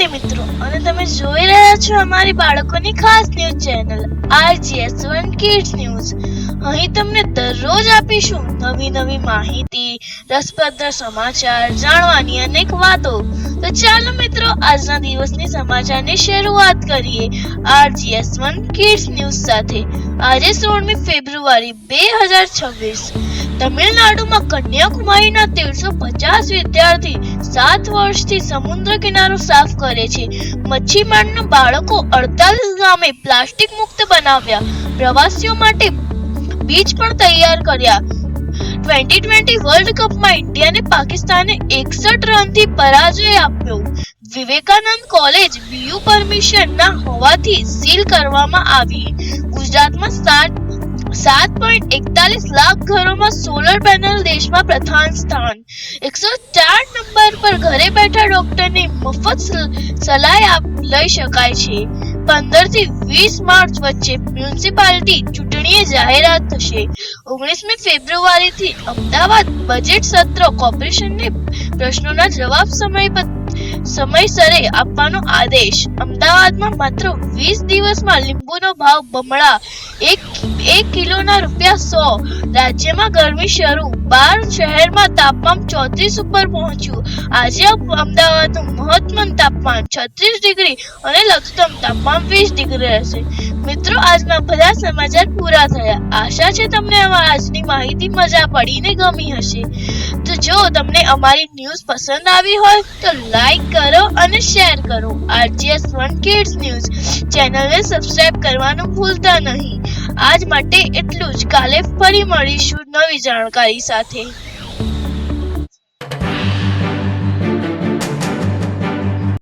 નમસ્તે મિત્રો, અને તમે જોઈ રહ્યા છો અમારી બાળકોની ખાસ news channel RGS1 Kids News. અહીં તમને દરરોજ આપીશું નવી માહિતી, રસપ્રદ સમાચાર, જાણવાની અનેક વાતો. તો ચાલો મિત્રો, આજના દિવસની સમાચારની શરૂઆત કરીએ RGS1 Kids News સાથે. આજે 16મી ફેબ્રુઆરી 2026. તમિલનાડુમાં કન્યાકુમારીના 1350 વિદ્યાર્થી 7 વર્ષથી સમુદ્ર કિનારો સાફ કરે છે. મચ્છીમારના બાળકો 48 ગામે પ્લાસ્ટિક મુક્ત બનાવ્યા. પ્રવાસીઓ માટે બીચ પણ તૈયાર કર્યા. 2020 વર્લ્ડ કપમાં ઇન્ડિયાને પાકિસ્તાને 61 રનથી પરાજય આપ્યો. વિવેકાનંદ કોલેજ BU પરમિશન ના હોવાથી સીલ કરવામાં આવી. ગુજરાતમાં 7.41 લાખ ઘરોમાં સોલર પેનલ, દેશમાં પ્રથમ સ્થાન. 104 નંબર પર ઘરે બેઠા ડોક્ટરની મફત સલાહ લઈ શકાય છે. 15 થી 20 માર્ચ વચ્ચે મ્યુનિસિપાલિટી ચૂંટણીની જાહેરાત થશે. 19મી ફેબ્રુઆરીથી અમદાવાદ બજેટ સત્ર. કોર્પોરેશનને પ્રશ્નોના જવાબ સમયસરે આપવાનો આદેશ. અમદાવાદમાં માત્ર 20 દિવસમાં લીંબુનો ભાવ બમણા. 1 કિલોના ₹100. રાજ્યમાં ગરમી શરૂ. 12 શહેરમાં તાપમાન 34 ઉપર પહોંચ્યું. આજે અમદાવાદનું મહત્તમ તાપમાન 36 ડિગ્રી અને લઘુત્તમ તાપમાન 20 ડિગ્રી રહેશે. મિત્રો, આજના બધા સમાચાર પૂરા થયા. આશા છે તમને આજની માહિતી મજા પડીને ગમી હશે. તો જો તમને અમારી ન્યૂઝ પસંદ આવી હોય તો લાઈક કરો અને શેર કરો. RGS1 Kids News ચેનલને સબસ્ક્રાઇબ કરવાનું ભૂલતા નહીં. આજ માટે એટલું જ. કાલે ફરી મળીશું નવી જાણકારી સાથે.